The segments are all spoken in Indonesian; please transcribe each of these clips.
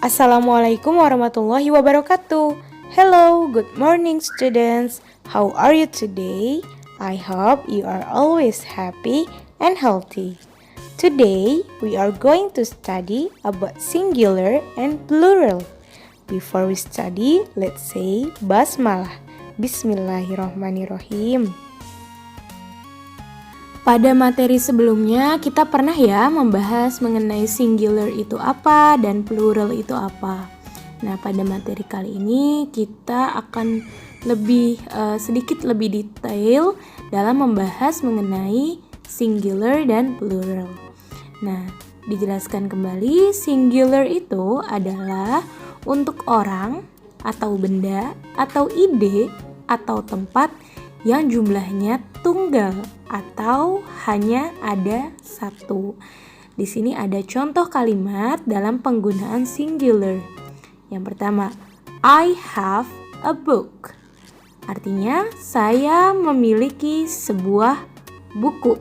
Assalamualaikum warahmatullahi wabarakatuh. Hello, good morning students. How are you today? I hope you are always happy and healthy. Today, we are going to study about singular and plural. Before we study, let's say basmalah. Bismillahirrahmanirrahim. Pada materi sebelumnya kita pernah ya membahas mengenai singular itu apa dan plural itu apa. Nah, pada materi kali ini kita akan sedikit lebih detail dalam membahas mengenai singular dan plural. Nah, dijelaskan kembali, singular itu adalah untuk orang atau benda atau ide atau tempat yang jumlahnya tunggal atau hanya ada satu. Di sini ada contoh kalimat dalam penggunaan singular. Yang pertama, I have a book. Artinya saya memiliki sebuah buku.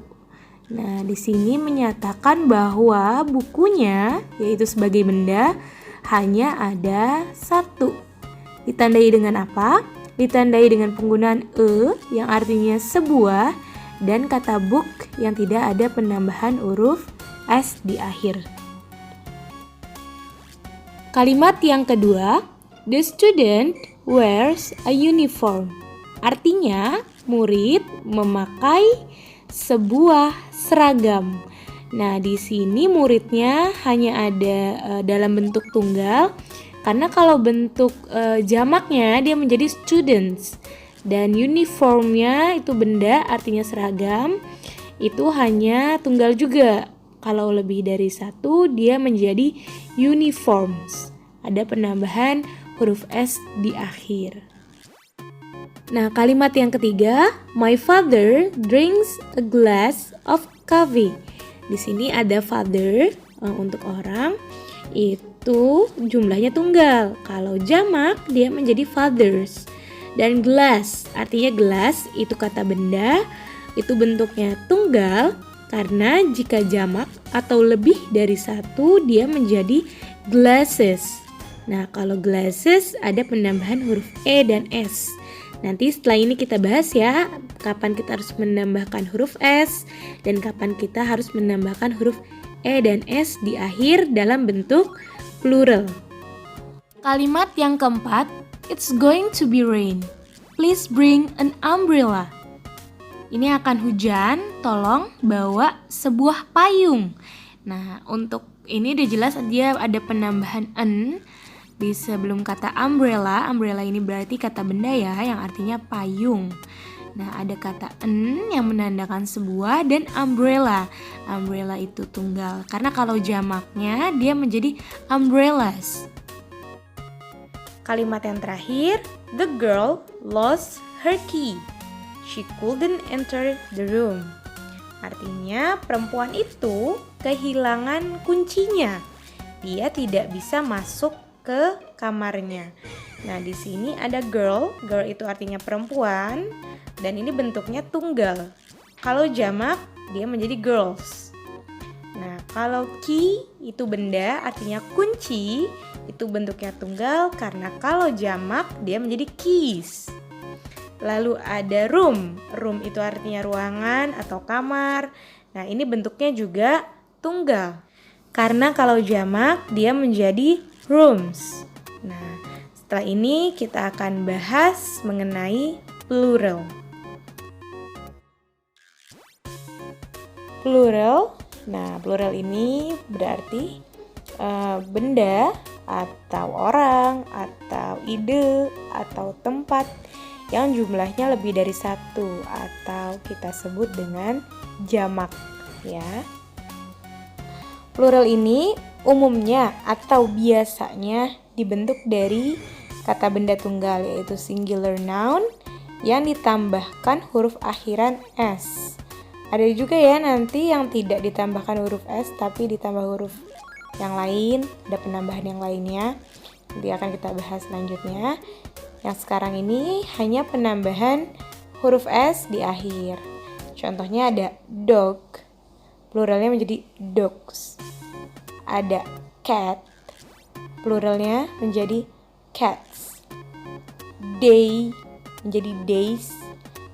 Nah, di sini menyatakan bahwa bukunya, yaitu sebagai benda, hanya ada satu. Ditandai dengan apa? Ditandai dengan penggunaan yang artinya sebuah dan kata book yang tidak ada penambahan huruf s di akhir. Kalimat yang kedua, the student wears a uniform. Artinya murid memakai sebuah seragam. Nah, di sini muridnya hanya ada dalam bentuk tunggal. Karena kalau bentuk jamaknya dia menjadi students dan uniformnya itu benda artinya seragam itu hanya tunggal juga. Kalau lebih dari satu dia menjadi uniforms. Ada penambahan huruf S di akhir. Nah, kalimat yang ketiga, my father drinks a glass of coffee. Di sini ada father untuk orang itu jumlahnya tunggal. Kalau jamak dia menjadi fathers. Dan glass, artinya gelas itu kata benda, itu bentuknya tunggal karena jika jamak atau lebih dari satu dia menjadi glasses. Nah, kalau glasses ada penambahan huruf E dan S. Nanti setelah ini kita bahas ya, kapan kita harus menambahkan huruf S dan kapan kita harus menambahkan huruf E dan S di akhir dalam bentuk plural. Kalimat yang keempat, it's going to be rain. Please bring an umbrella. Ini akan hujan, tolong bawa sebuah payung. Nah, untuk ini udah jelas dia ada penambahan an di sebelum kata umbrella. Umbrella ini berarti kata benda ya, yang artinya payung. Nah, ada kata en yang menandakan sebuah dan umbrella. Umbrella itu tunggal. Karena kalau jamaknya dia menjadi umbrellas. Kalimat yang terakhir, the girl lost her key. She couldn't enter the room. Artinya perempuan itu kehilangan kuncinya. Dia tidak bisa masuk ke kamarnya. Nah, di sini ada girl. Girl itu artinya perempuan. Dan ini bentuknya tunggal. Kalau jamak, dia menjadi girls. Nah, kalau key itu benda, artinya kunci, itu bentuknya tunggal. Karena kalau jamak, dia menjadi keys. Lalu ada room. Room itu artinya ruangan atau kamar. Nah, ini bentuknya juga tunggal. Karena kalau jamak, dia menjadi rooms. Nah, setelah ini kita akan bahas mengenai plural. Plural, nah plural ini berarti benda atau orang atau ide atau tempat yang jumlahnya lebih dari satu atau kita sebut dengan jamak ya. Plural ini umumnya atau biasanya dibentuk dari kata benda tunggal yaitu singular noun yang ditambahkan huruf akhiran S. Ada juga ya nanti yang tidak ditambahkan huruf S tapi ditambah huruf yang lain, ada penambahan yang lainnya. Nanti akan kita bahas selanjutnya. Yang sekarang ini hanya penambahan huruf S di akhir. Contohnya ada dog, pluralnya menjadi dogs. Ada cat, pluralnya menjadi cats. Day menjadi days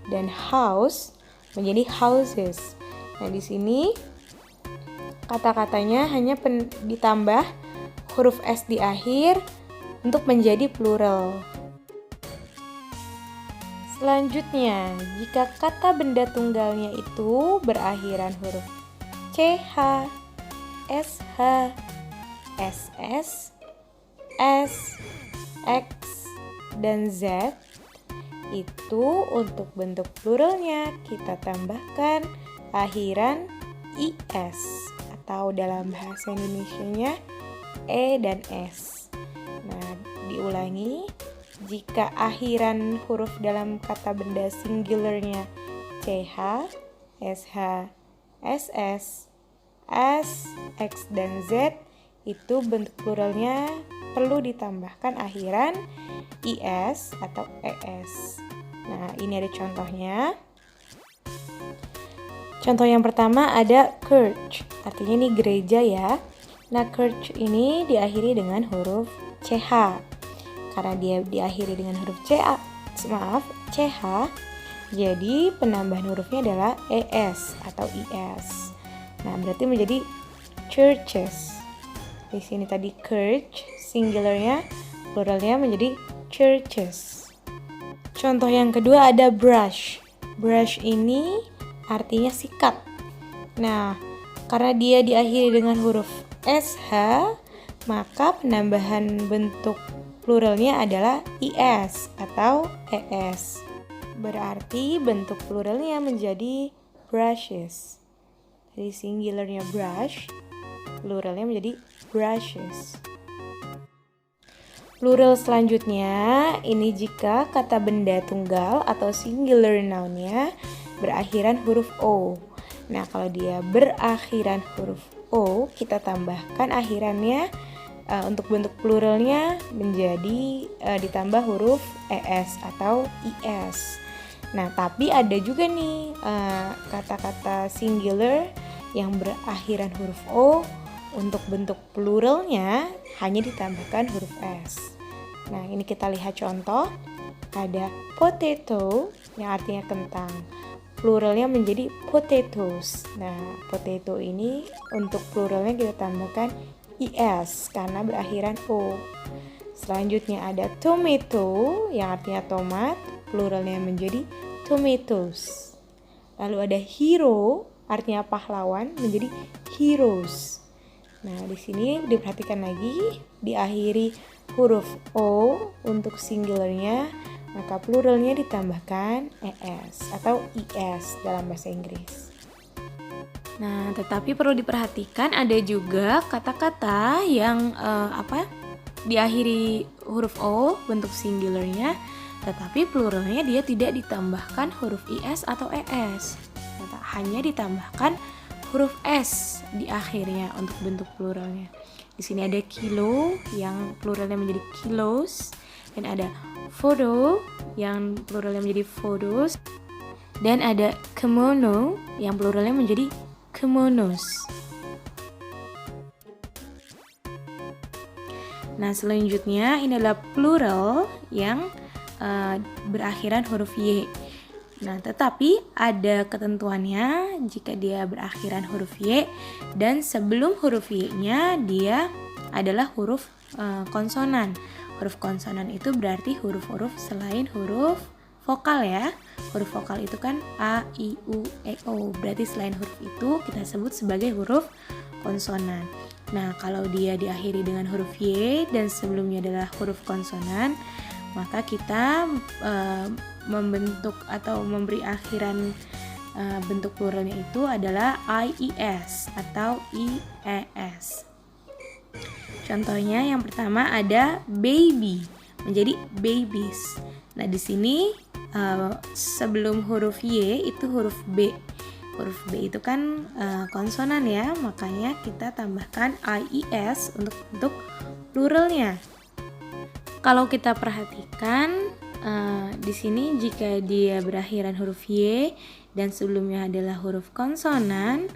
dan house menjadi houses. Nah, di sini kata-katanya hanya ditambah huruf S di akhir untuk menjadi plural. Selanjutnya, jika kata benda tunggalnya itu berakhiran huruf CH, SH, SS, S, X, dan Z, itu untuk bentuk pluralnya kita tambahkan akhiran IS atau dalam bahasa Indonesianya E dan S. Nah, diulangi, jika akhiran huruf dalam kata benda singularnya CH, SH, SS, S, X, dan Z, itu bentuk pluralnya perlu ditambahkan akhiran IS atau ES. Nah, ini ada contohnya. Contoh yang pertama ada church, artinya ini gereja ya. Nah, church ini diakhiri dengan huruf CH. Karena dia diakhiri dengan huruf CH, jadi penambahan hurufnya adalah ES atau IS. Nah, berarti menjadi churches. Di sini tadi church, singularnya, pluralnya menjadi churches. Contoh yang kedua ada brush. Brush ini artinya sikat. Nah, karena dia diakhiri dengan huruf SH, maka penambahan bentuk pluralnya adalah IS atau ES. Berarti bentuk pluralnya menjadi brushes. Jadi singularnya brush, pluralnya menjadi brushes. Plural selanjutnya, ini jika kata benda tunggal atau singular noun-nya berakhiran huruf O. Nah, kalau dia berakhiran huruf O, kita tambahkan akhirannya untuk bentuk pluralnya menjadi ditambah huruf ES atau IS. Nah, tapi ada juga nih kata-kata singular yang berakhiran huruf O, untuk bentuk pluralnya hanya ditambahkan huruf S. Nah, ini kita lihat contoh. Ada potato yang artinya kentang. Pluralnya menjadi potatoes. Nah, potato ini untuk pluralnya kita tambahkan IS karena berakhiran O. Selanjutnya ada tomato yang artinya tomat. Pluralnya menjadi tomatoes. Lalu ada hero artinya pahlawan menjadi heroes. Nah, di sini diperhatikan lagi, diakhiri huruf O untuk singularnya, maka pluralnya ditambahkan ES atau IS dalam bahasa Inggris. Nah, tetapi perlu diperhatikan ada juga kata-kata yang diakhiri huruf O bentuk singularnya, tetapi pluralnya dia tidak ditambahkan huruf IS atau ES. Hanya ditambahkan huruf S di akhirnya untuk bentuk pluralnya. Di sini ada kilo yang pluralnya menjadi kilos, dan ada photo yang pluralnya menjadi photos, dan ada kimono yang pluralnya menjadi kimonos. Nah, selanjutnya ini adalah plural yang berakhiran huruf Y. Nah, tetapi ada ketentuannya jika dia berakhiran huruf Y dan sebelum huruf Y-nya dia adalah huruf konsonan. Huruf konsonan itu berarti huruf-huruf selain huruf vokal ya. Huruf vokal itu kan A, I, U, E, O. Berarti selain huruf itu kita sebut sebagai huruf konsonan. Nah, kalau dia diakhiri dengan huruf Y dan sebelumnya adalah huruf konsonan, maka kita membentuk atau memberi akhiran bentuk pluralnya itu adalah IES atau IES. Contohnya yang pertama ada baby menjadi babies. Nah, di sini sebelum huruf Y itu huruf B. Huruf B itu kan konsonan ya, makanya kita tambahkan IES untuk bentuk pluralnya. Kalau kita perhatikan di sini jika dia berakhiran huruf Y dan sebelumnya adalah huruf konsonan,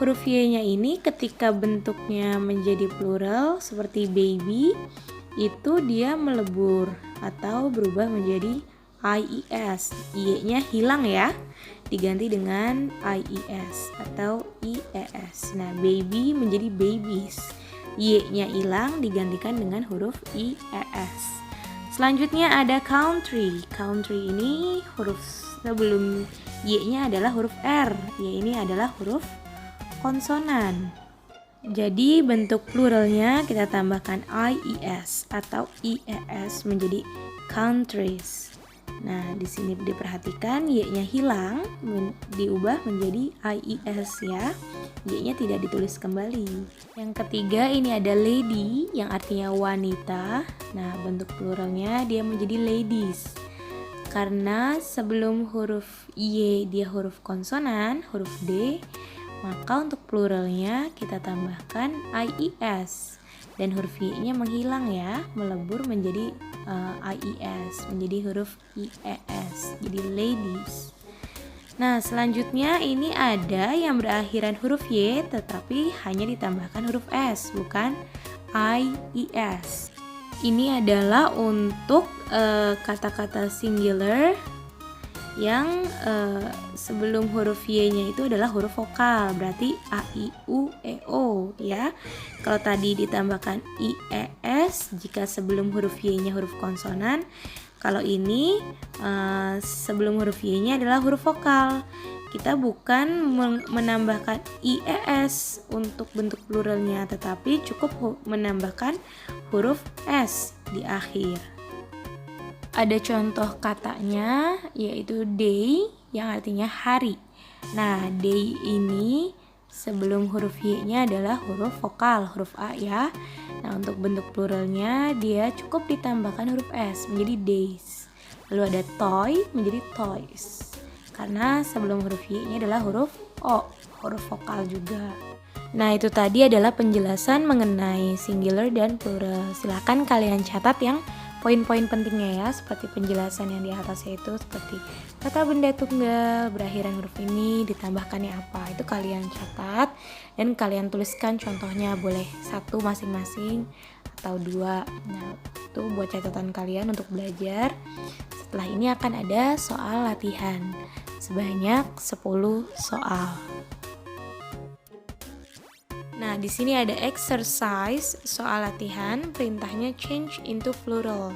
Huruf Y-nya ini ketika bentuknya menjadi plural seperti baby, itu dia melebur atau berubah menjadi IES. Y-nya hilang ya, diganti dengan IES atau IES. Nah, baby menjadi babies. Y-nya hilang digantikan dengan huruf IES. Selanjutnya ada country. Country ini huruf sebelum Y-nya adalah huruf R. Y ini adalah huruf konsonan. Jadi bentuk pluralnya kita tambahkan IES atau IES menjadi countries. Nah, di sini diperhatikan Y-nya hilang, diubah menjadi IES ya. Y-nya tidak ditulis kembali. Yang ketiga ini ada lady yang artinya wanita. Nah, bentuk pluralnya dia menjadi ladies. Karena sebelum huruf Y dia huruf konsonan, huruf D, maka untuk pluralnya kita tambahkan IES dan huruf Y-nya menghilang ya, melebur menjadi IES, menjadi huruf IES, jadi ladies. Nah, selanjutnya ini ada yang berakhiran huruf Y tetapi hanya ditambahkan huruf S, bukan IES. Ini adalah untuk kata-kata singular yang sebelum huruf Y-nya itu adalah huruf vokal, berarti A, I, U, E, O ya. Kalau tadi ditambahkan IES jika sebelum huruf Y-nya huruf konsonan. Kalau ini sebelum huruf Y-nya adalah huruf vokal. Kita bukan menambahkan IES untuk bentuk pluralnya, tetapi cukup menambahkan huruf S di akhir. Ada contoh katanya yaitu day yang artinya hari. Nah, day ini sebelum huruf Y-nya adalah huruf vokal, huruf A ya. Nah, untuk bentuk pluralnya dia cukup ditambahkan huruf S menjadi days. Lalu ada toy menjadi toys. Karena sebelum huruf Y-nya adalah huruf O, huruf vokal juga. Nah, itu tadi adalah penjelasan mengenai singular dan plural. Silakan kalian catat yang poin-poin pentingnya ya, seperti penjelasan yang di atasnya itu, seperti kata benda tunggal berakhiran huruf ini ditambahkannya apa, itu kalian catat dan kalian tuliskan contohnya, boleh satu masing-masing atau dua. Nah, itu buat catatan kalian untuk belajar. Setelah ini akan ada soal latihan sebanyak 10 soal. Nah, di sini ada exercise soal latihan, perintahnya change into plural.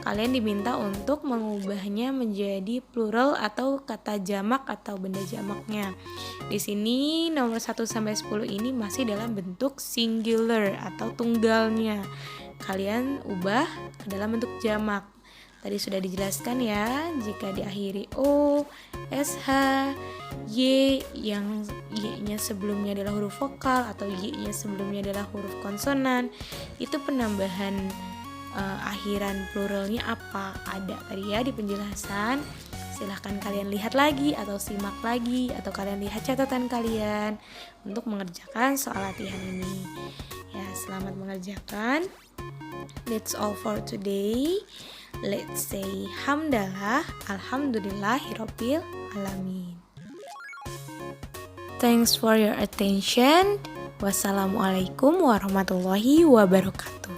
Kalian diminta untuk mengubahnya menjadi plural atau kata jamak atau benda jamaknya. Di sini nomor 1 sampai 10 ini masih dalam bentuk singular atau tunggalnya. Kalian ubah ke dalam bentuk jamak. Tadi sudah dijelaskan ya, jika diakhiri O, SH, Y yang Y-nya sebelumnya adalah huruf vokal atau Y-nya sebelumnya adalah huruf konsonan, itu penambahan akhiran pluralnya apa? Ada tadi ya di penjelasan. Silahkan kalian lihat lagi atau simak lagi atau kalian lihat catatan kalian untuk mengerjakan soal latihan ini. Ya, selamat mengerjakan. That's all for today. Let's say hamdalah, alhamdulillahirabbil alamin. Thanks for your attention. Wassalamualaikum warahmatullahi wabarakatuh.